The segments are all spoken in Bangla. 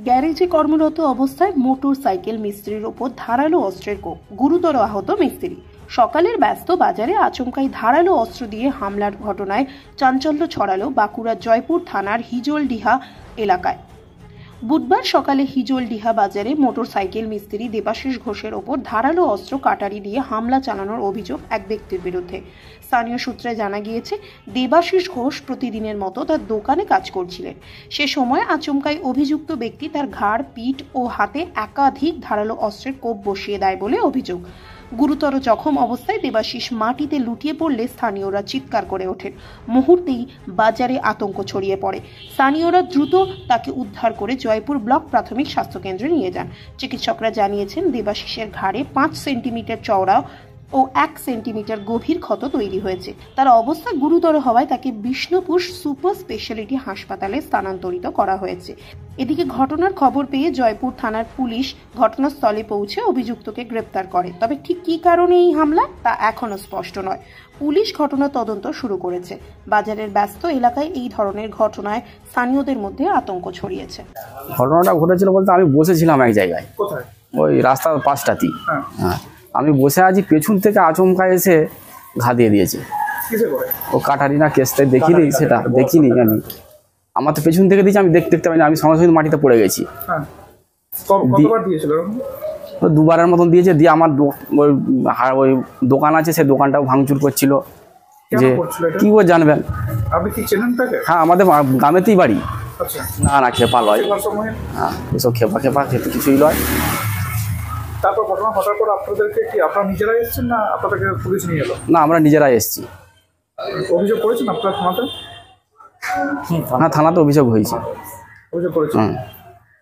গ্যারেজে কর্মরত অবস্থায় মোটর সাইকেল মিস্ত্রির ওপর ধারালো অস্ত্রের কোপ, গুরুতর আহত মিস্ত্রি। সকালের ব্যস্ত বাজারে আচমকাই ধারালো অস্ত্র দিয়ে হামলার ঘটনায় চাঞ্চল্য ছড়ালো বাঁকুড়ার জয়পুর থানার হিজলডিহা এলাকায়। বুধবার সকালে হিজলডিহা বাজারে মোটর সাইকেল মিস্ত্রি দেবাশিস ঘোষের ওপর ধারালো অস্ত্র কাটারি দিয়ে হামলা চালানোর অভিযোগ এক ব্যক্তির বিরুদ্ধে। স্থানীয় সূত্রে জানা গিয়েছে, দেবাশিস ঘোষ প্রতিদিনের মতো তার দোকানে কাজ করছিলেন। সে সময় আচমকাই অভিযুক্ত ব্যক্তি তার ঘাড়, পিঠ ও হাতে একাধিক ধারালো অস্ত্রের কোপ বসিয়ে দেয় বলে অভিযোগ। গুরুতর জখম অবস্থায় দেবাশিস মাটিতে লুটিয়ে পড়লে স্থানীয়রা চিৎকার করে ওঠেন। মুহূর্তেই বাজারে আতঙ্ক ছড়িয়ে পড়ে। স্থানীয়রা দ্রুত তাকে উদ্ধার করে জয়পুর ব্লক প্রাথমিক স্বাস্থ্যকেন্দ্রে নিয়ে যান। চিকিৎসকরা জানিয়েছেন, দেবাশিসের ঘাড়ে 5 সেন্টিমিটার চওড়া ও 1 সেন্টিমিটার গভীর ক্ষত তৈরি হয়েছে। তার অবস্থা গুরুতর হওয়ায় তাকে বিষ্ণুপুর সুপার স্পেশালিটি হাসপাতালে স্থানান্তরিত করা হয়েছে। এদিকে ঘটনার খবর পেয়ে জয়পুর থানার পুলিশ ঘটনাস্থলে পৌঁছে অভিযুক্তকে গ্রেপ্তার করে। তবে ঠিক কী কারণে এই হামলা তা এখনো স্পষ্ট নয়। পুলিশ ঘটনা তদন্ত শুরু করেছে। বাজারের ব্যস্ত এলাকায় এই ধরনের ঘটনায় স্থানীয়দের মধ্যে আতঙ্ক ছড়িয়েছে। ঘটনাটা ঘটেছিল বলতে, আমি বসেছিলাম এক জায়গায়, ওই রাস্তার পাশটাতেই। হ্যাঁ, আমি বসে আছি, পেছন থেকে আচমকা এসে ঘা দিয়ে দিয়েছে। ও কাটারি না কেসটা দেখিনি, সেটা দেখিনি আমি। আমার তো পেছন থেকে দিয়েছে, আমি দেখতে পাইনি। আমি সঙ্গে সঙ্গে মাটিতে পড়ে গেছি। দুবারের মতন দিয়েছে। দিয়ে আমার ওই দোকান আছে, সেই দোকানটাও ভাঙচুর করছিল। যে কি করে জানবেন? হ্যাঁ, আমাদের গ্রামেতেই বাড়ি। না না, খেপা লয়। হ্যাঁ, এসব খেপা খেতে কিছুই লয়। তারপর ঘটনা ঘটার পর আপনাদেরকে কি আপনারা নিজেরাই এসেছেন না আপনাদেরকে পুলিশ নিয়ে এলো? না, আমরা নিজেরাই এসেছি। অভিযোগ করেছেন আপনারা থানাতে? হ্যাঁ, থানাতে অভিযোগ হয়েছে। অভিযোগ করেছেন?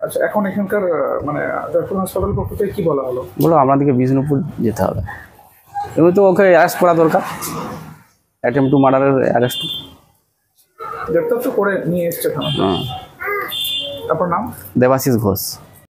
আচ্ছা, এখন এখানকার মানে জয়পুর হাসপাতাল পক্ষ থেকে কি বলা হলো? বলো আমাদেরকে বিষ্ণুপুর যেতে হবে। এমনি তো ওকে অ্যারেস্ট করা দরকার, অ্যাটেম্প টু মার্ডারের অ্যারেস্ট। গ্রেপ্তার তো করে নিয়ে এসছে থানা। হ্যাঁ। তারপর নাম? দেবাশিস ঘোষ।